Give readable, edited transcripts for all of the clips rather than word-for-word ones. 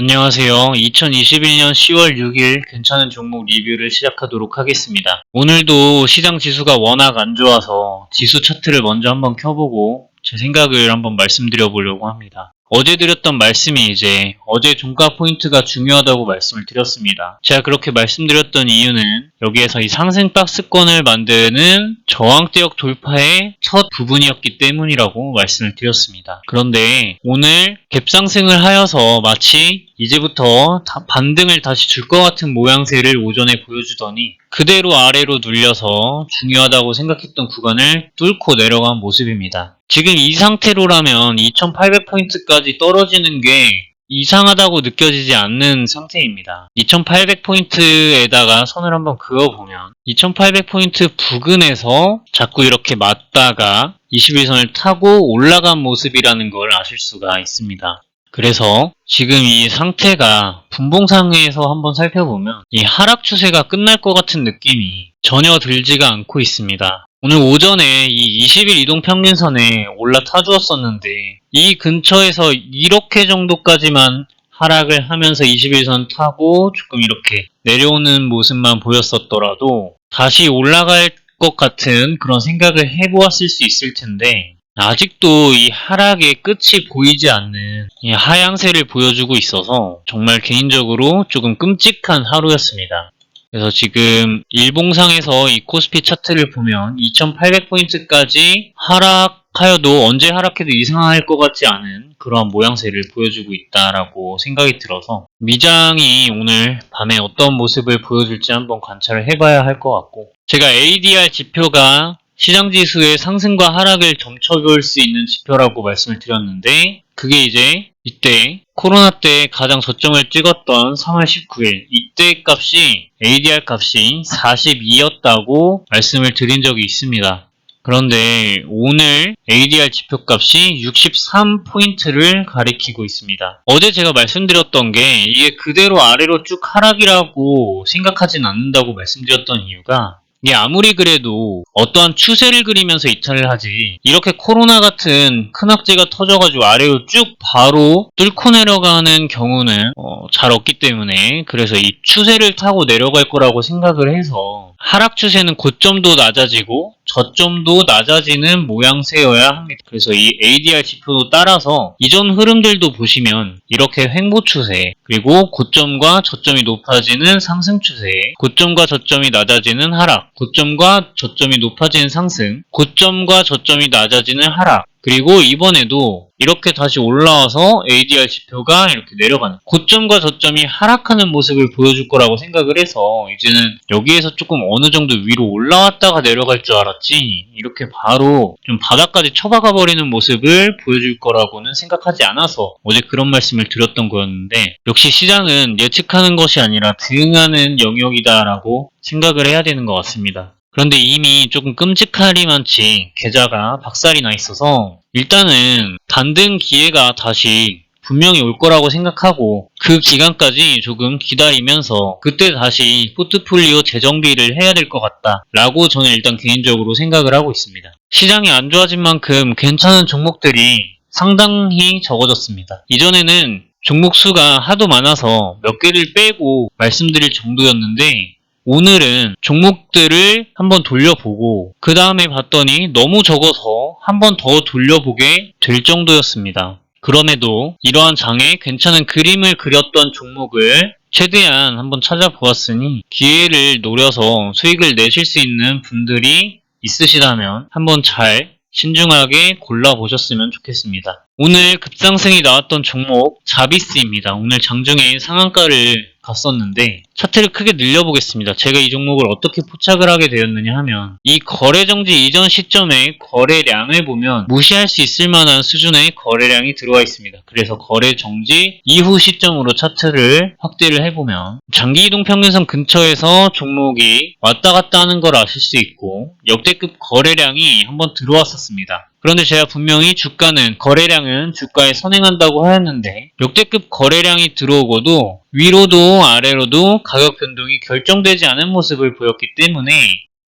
안녕하세요. 2021년 10월 6일 괜찮은 종목 리뷰를 시작하도록 하겠습니다. 오늘도 시장 지수가 워낙 안 좋아서 지수 차트를 먼저 한번 켜보고 제 생각을 한번 말씀드려 보려고 합니다. 어제 드렸던 말씀이 이제 어제 종가 포인트가 중요하다고 말씀을 드렸습니다. 제가 그렇게 말씀드렸던 이유는 여기에서 이 상승 박스권을 만드는 저항대역 돌파의 첫 부분이었기 때문이라고 말씀을 드렸습니다. 그런데 오늘 갭상승을 하여서 마치 이제부터 반등을 다시 줄 것 같은 모양새를 오전에 보여주더니 그대로 아래로 눌려서 중요하다고 생각했던 구간을 뚫고 내려간 모습입니다. 지금 이 상태로라면 2800포인트까지 떨어지는 게 이상하다고 느껴지지 않는 상태입니다. 2800포인트에다가 선을 한번 그어보면 2800포인트 부근에서 자꾸 이렇게 맞다가 21선을 타고 올라간 모습이라는 걸 아실 수가 있습니다. 그래서 지금 이 상태가 분봉상에서 한번 살펴보면 이 하락 추세가 끝날 것 같은 느낌이 전혀 들지가 않고 있습니다. 오늘 오전에 이 20일 이동평균선에 올라타 주었었는데 이 근처에서 이렇게 정도까지만 하락을 하면서 21선 타고 조금 이렇게 내려오는 모습만 보였었더라도 다시 올라갈 것 같은 그런 생각을 해보았을 수 있을 텐데 아직도 이 하락의 끝이 보이지 않는 이 하향세를 보여주고 있어서 정말 개인적으로 조금 끔찍한 하루였습니다. 그래서 지금 일봉상에서 이 코스피 차트를 보면 2800포인트까지 하락하여도 언제 하락해도 이상할 것 같지 않은 그러한 모양새를 보여주고 있다라고 생각이 들어서 미장이 오늘 밤에 어떤 모습을 보여줄지 한번 관찰을 해봐야 할 것 같고 제가 ADR 지표가 시장지수의 상승과 하락을 점쳐볼 수 있는 지표라고 말씀을 드렸는데 그게 이제 이때 코로나 때 가장 저점을 찍었던 3월 19일 이때 값이 ADR 값이 42였다고 말씀을 드린 적이 있습니다. 그런데 오늘 ADR 지표 값이 63포인트를 가리키고 있습니다. 어제 제가 말씀드렸던 게 이게 그대로 아래로 쭉 하락이라고 생각하진 않는다고 말씀드렸던 이유가 이게 아무리 그래도 어떠한 추세를 그리면서 이탈을 하지 이렇게 코로나 같은 큰 악재가 터져가지고 아래로 쭉 바로 뚫고 내려가는 경우는 잘 없기 때문에 그래서 이 추세를 타고 내려갈 거라고 생각을 해서 하락 추세는 고점도 낮아지고 저점도 낮아지는 모양새여야 합니다. 그래서 이 ADR 지표도 따라서 이전 흐름들도 보시면 이렇게 횡보 추세 그리고 고점과 저점이 높아지는 상승 추세 고점과 저점이 낮아지는 하락 고점과 저점이 높아지는 상승 고점과 저점이 낮아지는 하락 그리고 이번에도 이렇게 다시 올라와서 ADR 지표가 이렇게 내려가는 고점과 저점이 하락하는 모습을 보여줄 거라고 생각을 해서 이제는 여기에서 조금 어느 정도 위로 올라왔다가 내려갈 줄 알았지 이렇게 바로 좀 바닥까지 쳐박아 버리는 모습을 보여줄 거라고는 생각하지 않아서 어제 그런 말씀을 드렸던 거였는데 역시 시장은 예측하는 것이 아니라 대응하는 영역이다라고 생각을 해야 되는 것 같습니다. 그런데 이미 조금 끔찍하리만치 계좌가 박살이 나 있어서 일단은 반등 기회가 다시 분명히 올 거라고 생각하고 그 기간까지 조금 기다리면서 그때 다시 포트폴리오 재정비를 해야 될 것 같다 라고 저는 일단 개인적으로 생각을 하고 있습니다. 시장이 안 좋아진 만큼 괜찮은 종목들이 상당히 적어졌습니다. 이전에는 종목 수가 하도 많아서 몇 개를 빼고 말씀드릴 정도였는데 오늘은 종목들을 한번 돌려보고 그 다음에 봤더니 너무 적어서 한번 더 돌려보게 될 정도였습니다. 그럼에도 이러한 장에 괜찮은 그림을 그렸던 종목을 최대한 한번 찾아보았으니 기회를 노려서 수익을 내실 수 있는 분들이 있으시다면 한번 잘 신중하게 골라보셨으면 좋겠습니다. 오늘 급상승이 나왔던 종목 자비스입니다. 오늘 장중에 상한가를 갔었는데 차트를 크게 늘려보겠습니다. 제가 이 종목을 어떻게 포착을 하게 되었느냐 하면 이 거래정지 이전 시점의 거래량을 보면 무시할 수 있을 만한 수준의 거래량이 들어와 있습니다. 그래서 거래정지 이후 시점으로 차트를 확대를 해보면 장기이동평균선 근처에서 종목이 왔다 갔다 하는 걸 아실 수 있고 역대급 거래량이 한번 들어왔었습니다. 그런데 제가 분명히 주가는 거래량은 주가에 선행한다고 하였는데 역대급 거래량이 들어오고도 위로도 아래로도 가격 변동이 결정되지 않은 모습을 보였기 때문에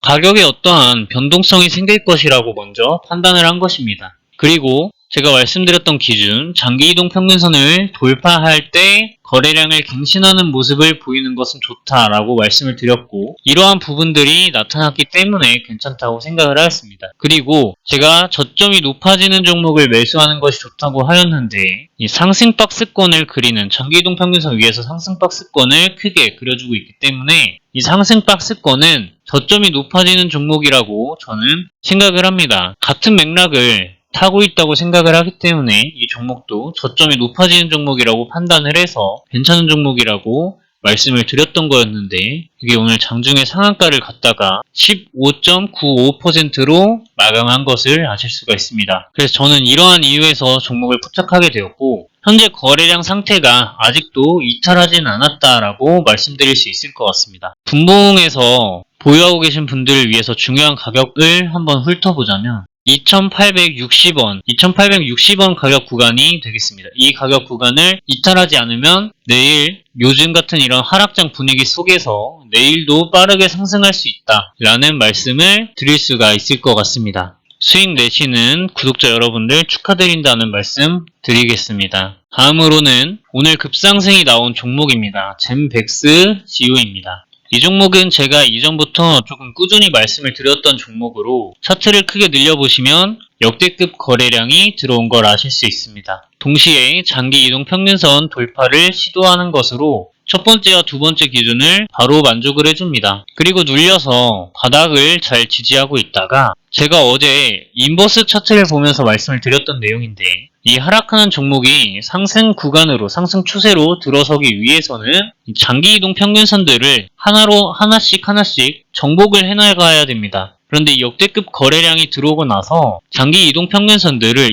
가격에 어떠한 변동성이 생길 것이라고 먼저 판단을 한 것입니다. 그리고 제가 말씀드렸던 기준, 장기이동 평균선을 돌파할 때 거래량을 갱신하는 모습을 보이는 것은 좋다라고 말씀을 드렸고, 이러한 부분들이 나타났기 때문에 괜찮다고 생각을 하였습니다. 그리고 제가 저점이 높아지는 종목을 매수하는 것이 좋다고 하였는데, 이 상승 박스권을 그리는 장기이동 평균선 위에서 상승 박스권을 크게 그려주고 있기 때문에 이 상승 박스권은 저점이 높아지는 종목이라고 저는 생각을 합니다. 같은 맥락을 타고 있다고 생각을 하기 때문에 이 종목도 저점이 높아지는 종목이라고 판단을 해서 괜찮은 종목이라고 말씀을 드렸던 거였는데, 이게 오늘 장중에 상한가를 갔다가 15.95%로 마감한 것을 아실 수가 있습니다. 그래서 저는 이러한 이유에서 종목을 포착하게 되었고, 현재 거래량 상태가 아직도 이탈하진 않았다라고 말씀드릴 수 있을 것 같습니다. 분봉에서 보유하고 계신 분들을 위해서 중요한 가격을 한번 훑어보자면 2,860원 가격 구간이 되겠습니다. 이 가격 구간을 이탈하지 않으면 내일 요즘 같은 이런 하락장 분위기 속에서 내일도 빠르게 상승할 수 있다 라는 말씀을 드릴 수가 있을 것 같습니다. 수익 내시는 구독자 여러분들 축하드린다는 말씀 드리겠습니다. 다음으로는 오늘 급상승이 나온 종목입니다. 젠백스 지오입니다. 이 종목은 제가 이전부터 조금 꾸준히 말씀을 드렸던 종목으로 차트를 크게 늘려보시면 역대급 거래량이 들어온 걸 아실 수 있습니다. 동시에 장기 이동 평균선 돌파를 시도하는 것으로 첫 번째와 두 번째 기준을 바로 만족을 해줍니다. 그리고 눌려서 바닥을 잘 지지하고 있다가 제가 어제 인버스 차트를 보면서 말씀을 드렸던 내용인데, 이 하락하는 종목이 상승 구간으로 상승 추세로 들어서기 위해서는 장기 이동 평균선들을 하나씩 정복을 해나가야 됩니다. 그런데 역대급 거래량이 들어오고 나서 장기 이동 평균선들을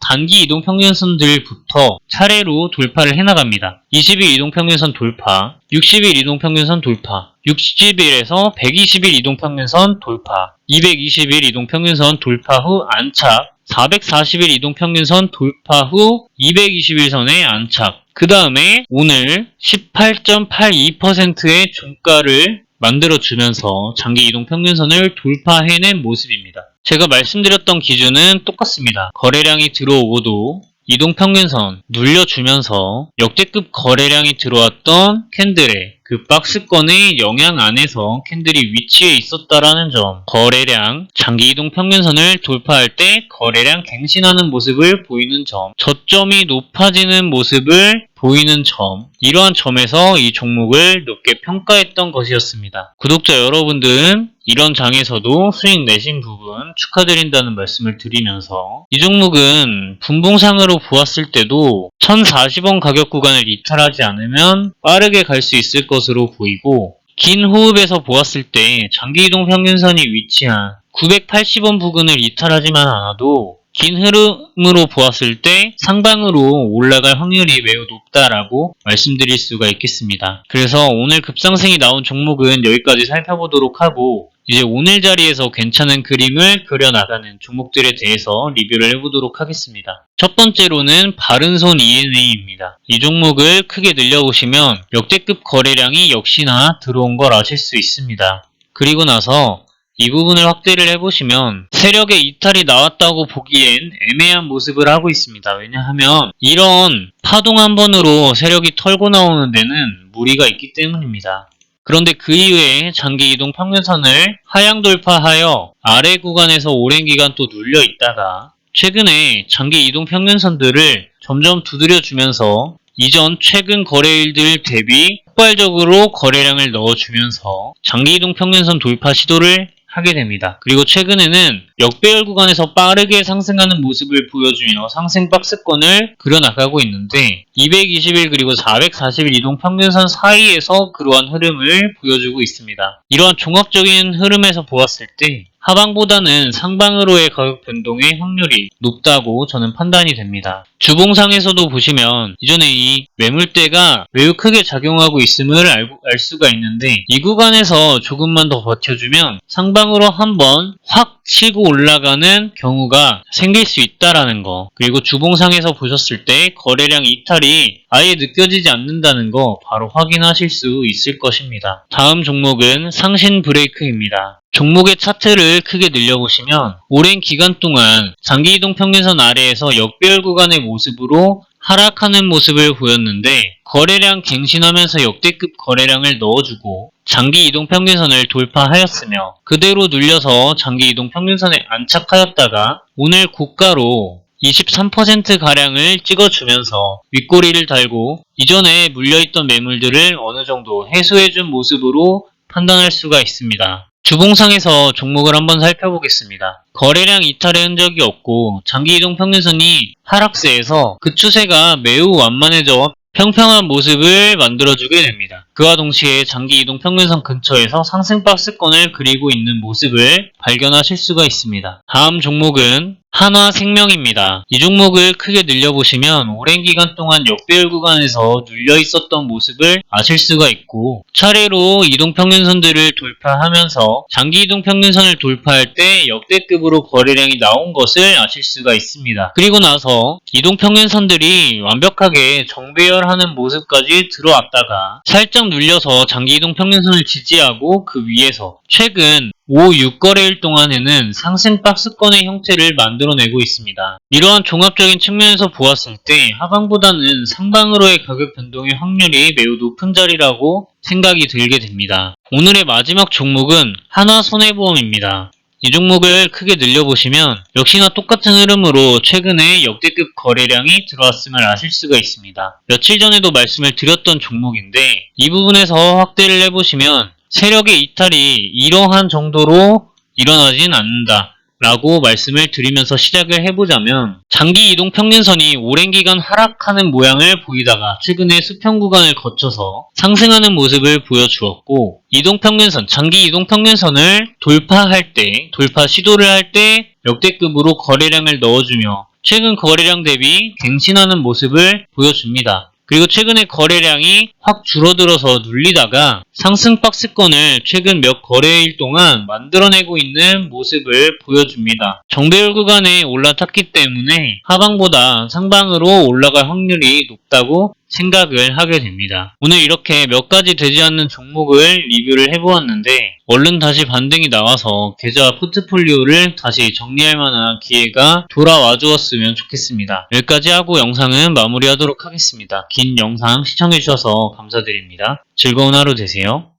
단기 이동평균선들부터 차례로 돌파를 해나갑니다. 20일 이동평균선 돌파, 60일 이동평균선 돌파, 60일에서 120일 이동평균선 돌파, 220일 이동평균선 돌파 후 안착, 440일 이동평균선 돌파 후 221선에 안착, 그 다음에 오늘 18.82%의 종가를 만들어주면서 장기 이동평균선을 돌파해낸 모습입니다. 제가 말씀드렸던 기준은 똑같습니다. 거래량이 들어오고도 이동평균선 눌려주면서 역대급 거래량이 들어왔던 캔들의 그 박스권의 영향 안에서 캔들이 위치해 있었다라는 점, 거래량, 장기 이동 평균선을 돌파할 때 거래량 갱신하는 모습을 보이는 점, 저점이 높아지는 모습을 보이는 점, 이러한 점에서 이 종목을 높게 평가했던 것이었습니다. 구독자 여러분들은 이런 장에서도 수익 내신 부분 축하드린다는 말씀을 드리면서, 이 종목은 분봉상으로 보았을 때도 1040원 가격 구간을 이탈하지 않으면 빠르게 갈 수 있을 것으로 보이고, 긴 호흡에서 보았을 때 장기 이동 평균선이 위치한 980원 부근을 이탈하지만 않아도 긴 흐름으로 보았을 때 상방으로 올라갈 확률이 매우 높다라고 말씀드릴 수가 있겠습니다. 그래서 오늘 급상승이 나온 종목은 여기까지 살펴보도록 하고, 이제 오늘 자리에서 괜찮은 그림을 그려나가는 종목들에 대해서 리뷰를 해보도록 하겠습니다. 첫 번째로는 바른손 ENA입니다. 이 종목을 크게 늘려보시면 역대급 거래량이 역시나 들어온 걸 아실 수 있습니다. 그리고 나서 이 부분을 확대를 해보시면 세력의 이탈이 나왔다고 보기엔 애매한 모습을 하고 있습니다. 왜냐하면 이런 파동 한 번으로 세력이 털고 나오는 데는 무리가 있기 때문입니다. 그런데 그 이후에 장기 이동 평균선을 하향 돌파하여 아래 구간에서 오랜 기간 또 눌려 있다가 최근에 장기 이동 평균선들을 점점 두드려주면서 이전 최근 거래일들 대비 폭발적으로 거래량을 넣어주면서 장기 이동 평균선 돌파 시도를 하게 됩니다. 그리고 최근에는 역배열 구간에서 빠르게 상승하는 모습을 보여주며 상승 박스권을 그려나가고 있는데 220일 그리고 440일 이동평균선 사이에서 그러한 흐름을 보여주고 있습니다. 이러한 종합적인 흐름에서 보았을 때 하방보다는 상방으로의 가격 변동의 확률이 높다고 저는 판단이 됩니다. 주봉상에서도 보시면 이전에 이 매물대가 매우 크게 작용하고 있음을 알 수가 있는데, 이 구간에서 조금만 더 버텨주면 상방으로 한번 확 치고 올라가는 경우가 생길 수 있다라는 거, 그리고 주봉상에서 보셨을 때 거래량 이탈이 아예 느껴지지 않는다는 거 바로 확인하실 수 있을 것입니다. 다음 종목은 상신 브레이크입니다. 종목의 차트를 크게 늘려보시면 오랜 기간 동안 장기이동 평균선 아래에서 역배열 구간의 모습으로 하락하는 모습을 보였는데 거래량 갱신하면서 역대급 거래량을 넣어주고 장기 이동 평균선을 돌파하였으며 그대로 눌려서 장기 이동 평균선에 안착하였다가 오늘 고가로 23%가량을 찍어주면서 윗꼬리를 달고 이전에 물려있던 매물들을 어느 정도 해소해준 모습으로 판단할 수가 있습니다. 주봉상에서 종목을 한번 살펴보겠습니다. 거래량 이탈의 흔적이 없고 장기이동 평균선이 하락세에서 그 추세가 매우 완만해져 평평한 모습을 만들어주게 됩니다. 그와 동시에 장기이동 평균선 근처에서 상승 박스권을 그리고 있는 모습을 발견하실 수가 있습니다. 다음 종목은 한화생명입니다. 이 종목을 크게 늘려보시면 오랜 기간 동안 역배열 구간에서 눌려 있었던 모습을 아실 수가 있고 차례로 이동평균선들을 돌파하면서 장기 이동평균선을 돌파할 때 역대급으로 거래량이 나온 것을 아실 수가 있습니다. 그리고 나서 이동평균선들이 완벽하게 정배열하는 모습까지 들어왔다가 살짝 눌려서 장기 이동평균선을 지지하고 그 위에서 최근 5, 6거래일 동안에는 상승 박스권의 형태를 만들어내고 있습니다. 이러한 종합적인 측면에서 보았을 때 하방보다는 상방으로의 가격 변동의 확률이 매우 높은 자리라고 생각이 들게 됩니다. 오늘의 마지막 종목은 한화손해보험입니다. 이 종목을 크게 늘려보시면 역시나 똑같은 흐름으로 최근에 역대급 거래량이 들어왔음을 아실 수가 있습니다. 며칠 전에도 말씀을 드렸던 종목인데 이 부분에서 확대를 해보시면 세력의 이탈이 이러한 정도로 일어나진 않는다 라고 말씀을 드리면서 시작을 해보자면 장기 이동 평균선이 오랜 기간 하락하는 모양을 보이다가 최근에 수평 구간을 거쳐서 상승하는 모습을 보여주었고 이동평균선, 장기 이동평균선을 돌파할 때, 돌파 시도를 할 때 역대급으로 거래량을 넣어주며 최근 거래량 대비 갱신하는 모습을 보여줍니다. 그리고 최근에 거래량이 확 줄어들어서 눌리다가 상승 박스권을 최근 몇 거래일 동안 만들어내고 있는 모습을 보여줍니다. 정배열 구간에 올라탔기 때문에 하방보다 상방으로 올라갈 확률이 높다고 생각을 하게 됩니다. 오늘 이렇게 몇 가지 되지 않는 종목을 리뷰를 해보았는데 얼른 다시 반등이 나와서 계좌 포트폴리오를 다시 정리할 만한 기회가 돌아와 주었으면 좋겠습니다. 여기까지 하고 영상은 마무리하도록 하겠습니다. 긴 영상 시청해주셔서 감사드립니다. 즐거운 하루 되세요.